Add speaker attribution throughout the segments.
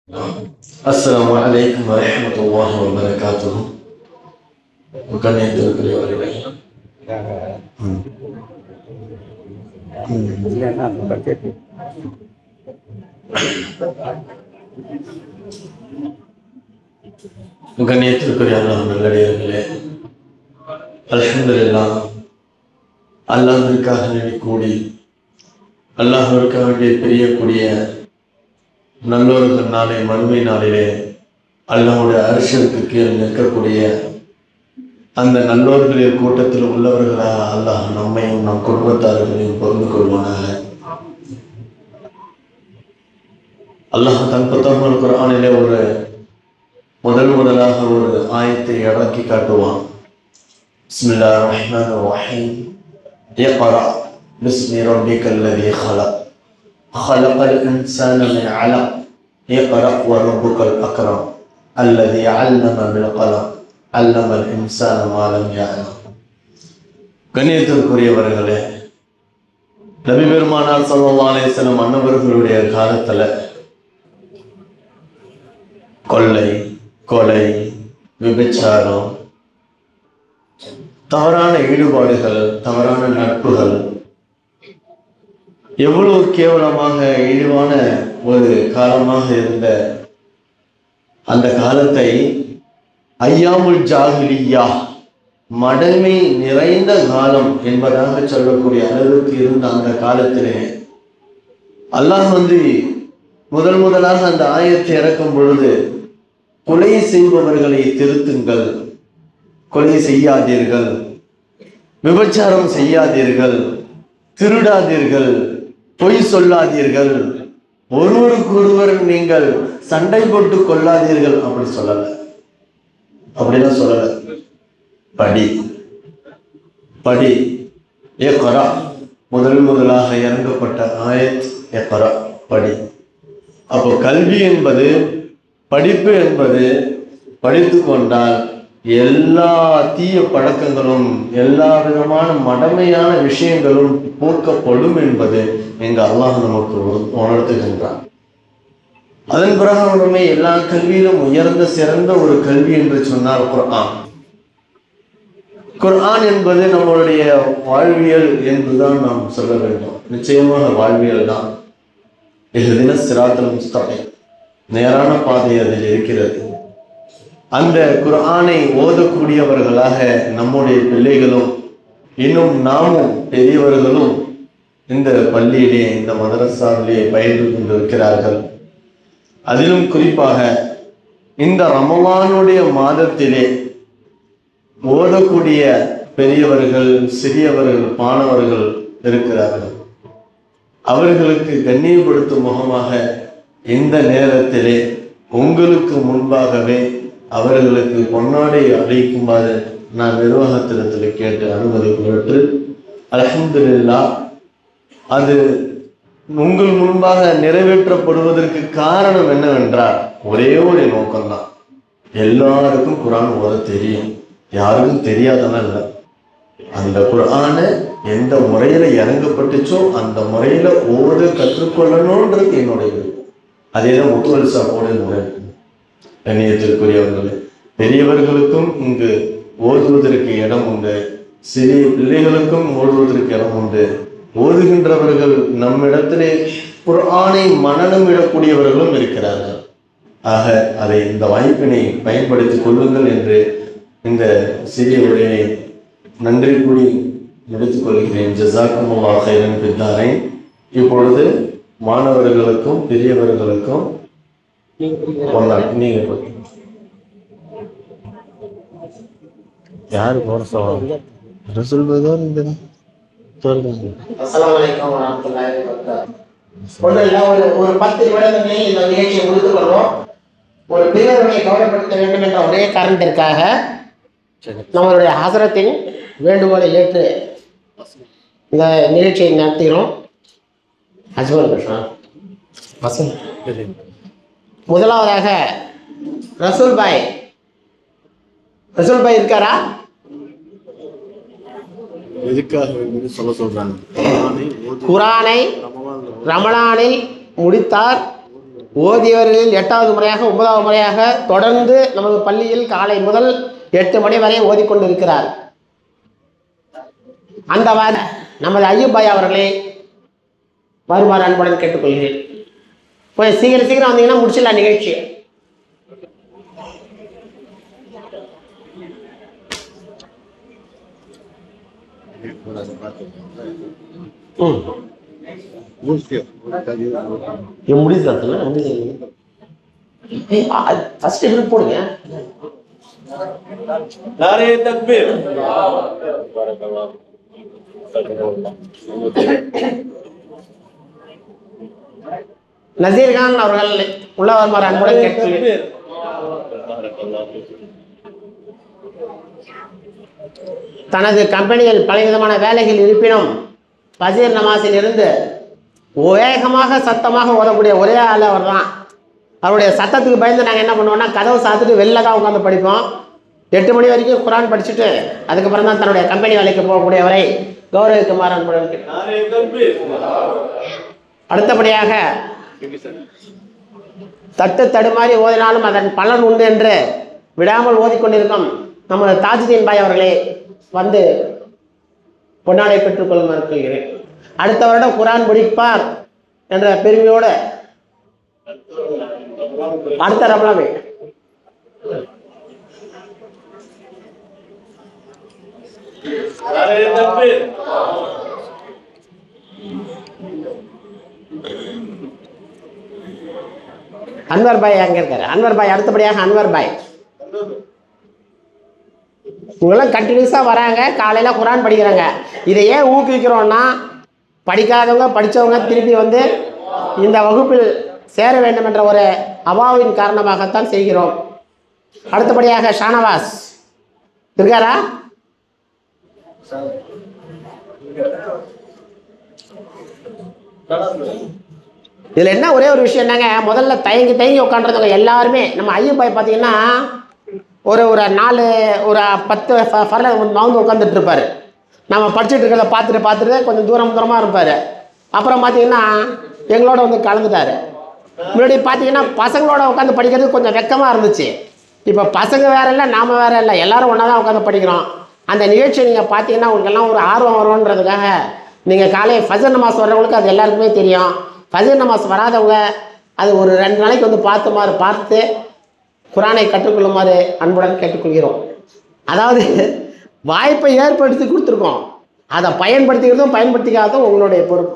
Speaker 1: السلام عليكم ورحمة الله وبركاته. கண்ணியத்திற்குரியவர்களே, கண்ணியத்திற்குரிய அல்லாஹ் நல்லடியார்களே, அல்ஹம்துலில்லாஹ், அல்லாஹ்விற்காக கூடி அல்லாஹ்விற்காக பிரியக்கூடிய நல்லோர்கள் நாளை மறுமை நாளிலே அல்லாஹ்வுடைய அர்ஷிற்கு கீழ் நிற்கக்கூடிய அந்த நல்லோர்களின் கூட்டத்தில் உள்ளவர்களாக அல்லாஹ் நம்மையும் நம் குடும்பத்தார்களையும் பொருந்து கொள்வானாக. அல்லாஹ் தன் புத்தகமான குர்ஆனிலே ஒரு முதலாக ஒரு ஆயத்தை இறக்கி காட்டுவான். பிஸ்மில்லாஹிர் ரஹ்மானிர் ரஹீம். இக்ரா பிஸ்மி ரப்பிக்கல் லதீ ஹலக் ஹலகல் இன்சான மின் அலக் இக்ரா வரப்புக்கல் அக்ரம் அல்லதீ அல்லம பில் கலம் அல்லமல் இன்சான மா லம் யஅலம். கண்ணியத்திற்குரியவர்களே, நபி பெருமானார் ஸல்லல்லாஹு அலைஹி வஸல்லம் அன்னவர்களுடைய காலத்துல கொள்ளை, கொலை, விபச்சாரம், தவறான ஈடுபாடுகள், தவறான நட்புகள் எவ்வளவு கேவலமாக இழிவான ஒரு காலமாக இருந்த அந்த காலத்தை ஐயாமுல் ஜாஹிலியா, மடமை நிறைந்த காலம் என்பதாக சொல்லக்கூடிய அளவுக்கு இருந்த அந்த காலத்திலே அல்லாஹ் முதலாக அந்த ஆயத்தை இறக்கும் பொழுது, கொலை செய்பவர்களை திருத்துங்கள், கொலை செய்யாதீர்கள், விபச்சாரம் செய்யாதீர்கள், திருடாதீர்கள், பொய் சொல்லாதீர்கள், ஒருவருக்கொருவர் நீங்கள் சண்டை போட்டு கொள்ளாதீர்கள் அப்படி சொல்லல. அப்படிலாம் சொல்லல. படி இக்ரா, முதலாக இறங்கப்பட்ட ஆயத் இக்ரா, படி. அப்போ கல்வி என்பது, படிப்பு என்பது, படித்து கொண்டால் எல்லா தீய பழக்கங்களும் எல்லா விதமான மடமையான விஷயங்களும் போக்கப்படும் என்பது எங்க அல்லாஹ் நமக்கு உணர்த்துகின்றான். அதன் பிறகு எல்லா கல்வியிலும் உயர்ந்த சிறந்த ஒரு கல்வி என்று சொன்னார் குர்ஆன். குர்ஆன் என்பது நம்மளுடைய வாழ்வியல் என்றுதான் நாம் சொல்ல வேண்டும். நிச்சயமாக வாழ்வியல் தான். இஹ்தின ஸிராத்தல் முஸ்தகீம், நேரான பாதை அதில் இருக்கிறது. அந்த குர்ஆனை ஓதக்கூடியவர்களாக நம்முடைய பிள்ளைகளும் இன்னும் நாமும் பெரியவர்களும் இந்த பள்ளியிலே, இந்த மதரசாவிலே பயின்று கொண்டிருக்கிறார்கள். அதிலும் குறிப்பாக இந்த ரமலானுடைய மாதத்திலே ஓதக்கூடிய பெரியவர்கள், சிறியவர்கள், மாணவர்கள் இருக்கிறார்கள். அவர்களுக்கு கண்ணியப்படுத்தும் முகமாக இந்த நேரத்திலே உங்களுக்கு முன்பாகவே அவர்களுக்கு பொன்னாடை அளிக்குமாறு நான் நிர்வாகத்திடத்தில் கேட்டு அனுமதி பெற்று, அல்ஹம்துலில்லாஹ், அது உங்கள் முன்பாக நிறைவேற்றப்படுவதற்கு காரணம் என்னவென்றால் ஒரே ஒரு நோக்கம்தான். எல்லாருக்கும் குர்ஆன் ஓத தெரியும், யாருக்கும் தெரியாதவன் இல்லை. அந்த குர்ஆனை எந்த முறையில இறங்கப்பட்டுச்சோ அந்த முறையில ஓத கற்றுக்கொள்ளணும்ன்றது என்னுடைய விருப்பம். அதேதான் முத்துவல் சாப்போட முறை. கண்ணியத்திற்குரியவர்களே, பெரியவர்களுக்கும் இங்கு ஓதுவதற்கு இடம் உண்டு, சிறிய பிள்ளைகளுக்கும் ஓதுவதற்கு இடம் உண்டு. ஓதுகின்றவர்கள் நம்மிடத்திலே குர்ஆனை மனனம் இடக்கூடியவர்களும் இருக்கிறார்கள். ஆக அதை, இந்த வாய்ப்பினை பயன்படுத்திக் கொள்ளுங்கள் என்று இந்த சிறிய உரையை நன்றி கூடி முடித்துக் கொள்கிறேன். ஜஸாக்குமுல்லாஹ் கைரன் ஃபித்தாரைன். இப்பொழுது மாணவர்களுக்கும் பெரியவர்களுக்கும் நீங்க யாரு போற சொல்லுங்க.
Speaker 2: ஒரு 10 நிமிடங்களில் இந்த நிகழ்ச்சியை முடித்துக் கொள்வோம். ஒரு பெரியவர்களை கவலைப்படுத்த வேண்டும் என்ற ஒரே காரணத்திற்காக நம்மளுடைய ஹசரத்தின் வேண்டுகோளை ஏற்று இந்த நிகழ்ச்சியை நடத்துகிறோம். முதலாவதாக ரசூல் பாய் இருக்காரா? குர்ஆனை ரமலானில் முடித்தார், ஓதியவர்களில் 8வது முறையாக 9வது முறையாக தொடர்ந்து நமது பள்ளியில் காலை முதல் 8 மணி வரை ஓதிக்கொண்டிருக்கிறார். அந்த நமது ஐயூப் பாய் அவர்களை வருமாறு அன்புடன் கேட்டுக்கொள்கிறேன். கொஞ்சம் சீக்கிரம் வந்தீங்கன்னா முடிச்சிடலாம் நிகழ்ச்சி. போடுங்க. நசீர்கான் அவர்கள் உள்ள வருமாறு அன்புடன் கேட்கிறேன். தனது கம்பெனியில் பலவிதமான வேலைகள் இருப்பினும் பஜீர் நமாஸில் இருந்து வேகமாக சத்தமாக ஓதக்கூடிய ஒரே ஆள் அவர் தான். அவருடைய சத்தத்துக்கு பயந்து நாங்கள் என்ன பண்ணுவோம்னா கதவு சாத்துட்டு வெளில தான் உட்காந்து படிப்போம். 8 மணி வரைக்கும் குரான் படிச்சுட்டு அதுக்கப்புறம் தான் தன்னுடைய கம்பெனி வேலைக்கு போகக்கூடியவரை கௌரவிக்குமாறு அன்புடன் அடுத்தபடியாக தட்டு தடுமாறி ஓதினாலும் அதன் பலன் உண்டு என்று விடாமல் ஓதிக்கொண்டிருக்கும் நமது தாஜுதீன் பாய் அவர்களே வந்து பொன்னாடை பெற்றுக்கொள்ளுமாறு கேட்கிறேன். அடுத்த வருடம் குரான் படிப்பார் என்ற பெருமையோடு அடுத்த ரமலாமே அன்வர் பாய் அங்க இருக்காரு. அன்வர் பாய் அடுத்தபடியாக அன்வர் பாய் இவங்கெல்லாம் கண்டினியூஸா வராங்க, காலையில குரான் படிக்கிறாங்க. இதை ஏன் ஊக்குவிக்கிறோம்னா படிக்காதவங்க படித்தவங்க திருப்பி வந்து இந்த வகுப்பில் சேர வேண்டும் என்ற ஒரு அவாவின் காரணமாகத்தான் செய்கிறோம். அடுத்தபடியாக ஷானவாஸ் இருக்காரா? இதுல என்ன ஒரே ஒரு விஷயம் என்னங்க, முதல்ல தயங்கி உட்காந்துருந்தவங்க எல்லாருமே நம்ம ஐயப்பாய் பார்த்தீங்கன்னா ஒரு 10 ஃபர்ல மவுந்து உட்காந்துட்டு இருப்பாரு. நம்ம படிச்சுட்டு இருக்கிறத பார்த்துட்டு கொஞ்சம் தூரமாக இருப்பார். அப்புறம் பார்த்தீங்கன்னா எங்களோட வந்து கலந்துட்டார். முன்னாடி பார்த்தீங்கன்னா பசங்களோட உட்காந்து படிக்கிறது கொஞ்சம் வெக்கமாக இருந்துச்சு. இப்போ பசங்க வேற இல்லை, நாம் வேற இல்லை, எல்லோரும் ஒன்றா தான் உட்காந்து படிக்கிறோம். அந்த நிகழ்ச்சியை நீங்கள் பார்த்தீங்கன்னா உங்களுக்கெல்லாம் ஒரு ஆர்வம் வரும்ன்றதுக்காக நீங்கள் காலை ஃபஜர் நமாஸ் வர்றவங்களுக்கு அது எல்லாருக்குமே தெரியும். ஃபஜர் நமாஸ் வராதவங்க அது ஒரு 2 நாளைக்கு வந்து பார்த்து குரானை கற்றுக்கொள்ளுமாறு அன்புடன் கேட்டுக்கொள்கிறோம். அதாவது வாய்ப்பை ஏற்படுத்தி கொடுத்துருக்கோம், அதை பயன்படுத்திக்கிறதும் பயன்படுத்திக்காததும் உங்களுடைய பொறுப்பு.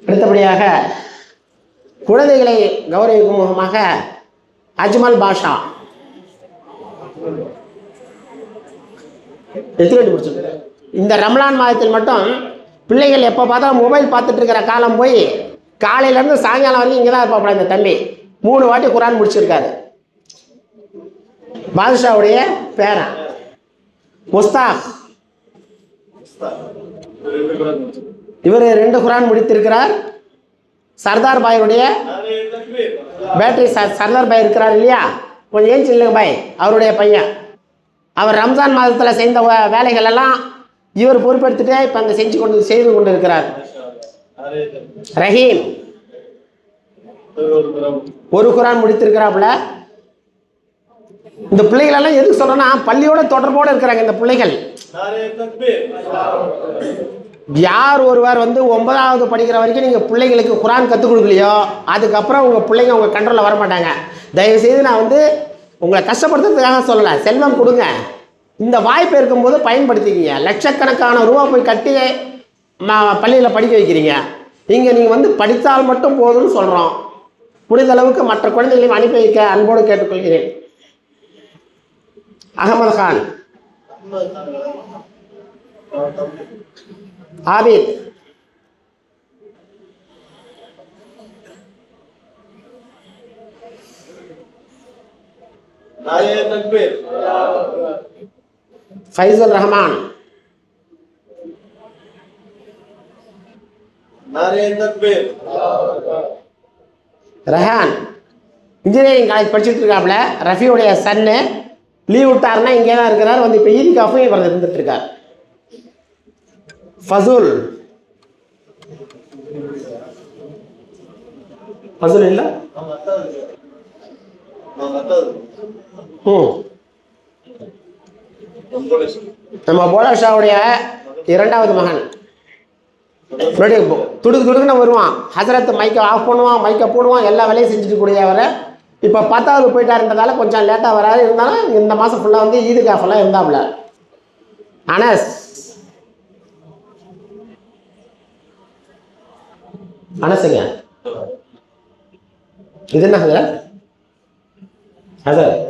Speaker 2: அடுத்தபடியாக குழந்தைகளை கௌரவிக்கும் முகமாக அஜ்மல் பாஷா இந்த ரமலான் மாதத்தில் மட்டும் பிள்ளைகள் எப்போ பார்த்தாலும் மொபைல் பார்த்துட்டு இருக்கிற காலம் போய் காலையிலேருந்து சாயங்காலம் வரைக்கும் இங்கே தான் இருப்பாப்பா. இந்த தம்பி 3 வாட்டி குரான் முடிச்சிருக்காரு. பாதுஷாவுடைய பேரன் முஸ்தாக் இவர் 2 குரான் முடித்திருக்கிறார். சர்தார் பாயுடைய பேட்டரி சர்தார் பாய் இருக்கிறார் இல்லையா, கொஞ்சம் ஏன் இல்லைங்க பாய், அவருடைய பையன். அவர் ரம்ஜான் மாதத்தில் செய்த வேலைகள் எல்லாம் இவர் பொறுப்பெடுத்துட்டே இப்போ அங்கே செய்து கொண்டு இருக்கிறார். ரஹீம் 1 குரான் முடித்திருக்கிறாப்புல. இந்த பிள்ளைகளெல்லாம் எதுக்கு சொல்றேன்னா பள்ளியோட தொடர்போடு இருக்கிறாங்க. இந்த பிள்ளைகள் யார் ஒருவர் வந்து 9வது படிக்கிற வரைக்கும் நீங்கள் பிள்ளைகளுக்கு குரான் கற்றுக் கொடுக்கலையோ அதுக்கப்புறம் உங்கள் பிள்ளைங்க உங்கள் கண்ட்ரோலில் வரமாட்டாங்க. தயவுசெய்து நான் வந்து உங்களை கஷ்டப்படுத்துறதுக்காக சொல்லலை, செல்வம் கொடுங்க. இந்த வாய்ப்பு இருக்கும்போது பயன்படுத்திக்கிங்க. லட்சக்கணக்கான ரூபா போய் கட்டி பள்ளியில் படிக்க வைக்கிறீங்க. இங்கே நீங்கள் வந்து படித்தால் மட்டும் போதும்னு சொல்கிறோம். முடிந்த அளவுக்கு மற்ற குழந்தைகளையும் அனுப்பி வைக்க அன்போடு கேட்டுக்கொள்கிறேன். அகமது கான், ஆபித், ஃபைசுல் ரஹ்மான், ரஹான் இன்ஜினியரிங் காலேஜ் படிச்சுட்டு இருக்காப்புல. ரஃபியோடைய சன்னு லீவ் விட்டாருன்னா இங்கே தான் இருக்கிறார். வந்து இப்போ ஈதிகாஃபும் இவர் இருந்துட்டு இருக்கார். ஃபசூல் பதில் இல்லை. நம்ம போலாஷாவுடைய இரண்டாவது மகன் முன்னாடி துடுக்கு துடுக்குன்னு வருவான். ஹசரத் மைக்கை ஆஃப் பண்ணுவான், மைக்கை போடுவான், எல்லா வேலையும் செஞ்சுட்டு கூடியவரை. இப்போ 10வது போயிட்டாருன்றதால கொஞ்சம் லேட்டாக வராது. இருந்தாலும் இந்த மாதம் ஃபுல்லாக வந்து ஈது காஃபெல்லாம் இருந்தாப்புல. அனஸ் அனசுங்க, இது என்ன ஹசரத்? ஹசரத்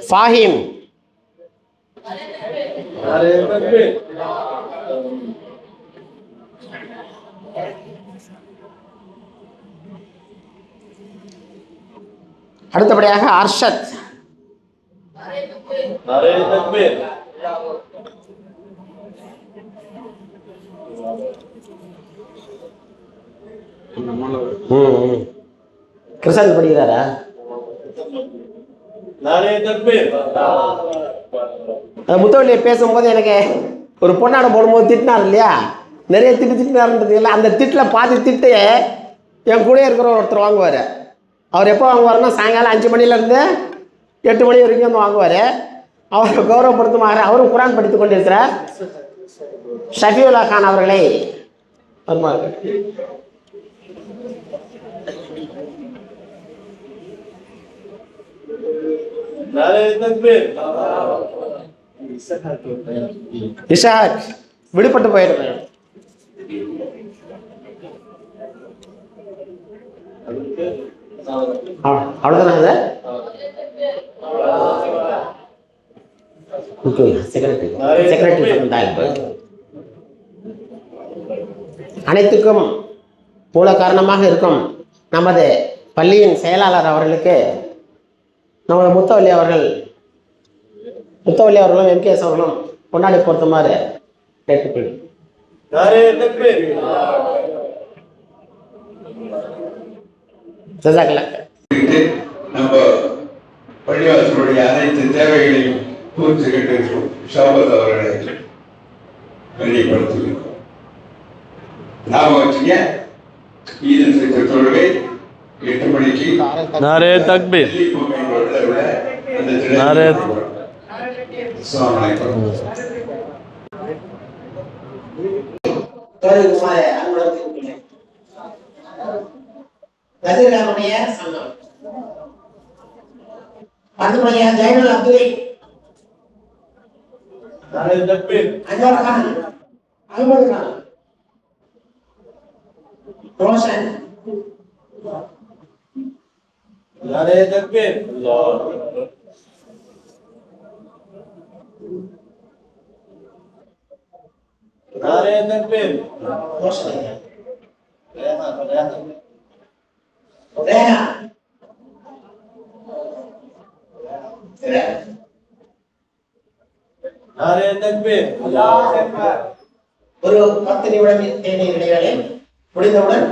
Speaker 2: ஃபாஹிம். அடுத்தபடியாக அர்ஷத். கிருஷ்ணன் படிக்கிறாரா? முத்தவள்ளியை பேசும்போது எனக்கு ஒரு பொண்ணாடை போடும்போது திட்டினார் இல்லையா, நிறைய திட்டினாருன்றது இல்லை. அந்த திட்டில் பாதி திட்டு என் கூட இருக்கிற ஒருத்தர் வாங்குவார். அவர் எப்போ வாங்குவார்னா சாயங்காலம் 5 மணிலேருந்து 8 மணி வரைக்கும் வந்து வாங்குவார். அவரை கௌரவப்படுத்துமாறு அவரும் குரான் படித்துக் கொண்டிருக்கிறார். ஷஃபியுல்லா கான் அவர்களை வருமாறு. இஷாக் விடுபட்டு போயிருக்கேன். அவ்வளோதானே சார்? அனைத்துக்கும் மூல காரணமாக இருக்கும் நமது பள்ளியின் செயலாளர் அவர்களுக்கு நமது முத்தவள்ளி அவர்களும் எம்கேஎஸ் அவர்களும் கொண்டாடி பொறுத்துமாறு கேட்டுக்கொள்கிறேன்.
Speaker 3: நம்ம பள்ளிவாசலுடைய அனைத்து தேவைகளையும் பூர்த்தி கட்டிருக்கும் ஷாபத் அவர்களை வெளிப்படுத்தியிருக்கோம். நாம வச்சுங்க, ஈது ஃபித்ர் தொழுகை 8 மணிக்கு
Speaker 4: நாரே தக்பீர். நாரே
Speaker 2: ஜைனுல் அப்துல் அன்வர் கான், அஹமது கான், ரோஷன்.
Speaker 4: நாரே தக்பீர். नारे तकबीर। नारे तकबीर।
Speaker 2: ஒரு 10 நிமிடம் தேநீர் இடைவேளை முடிந்தவுடன்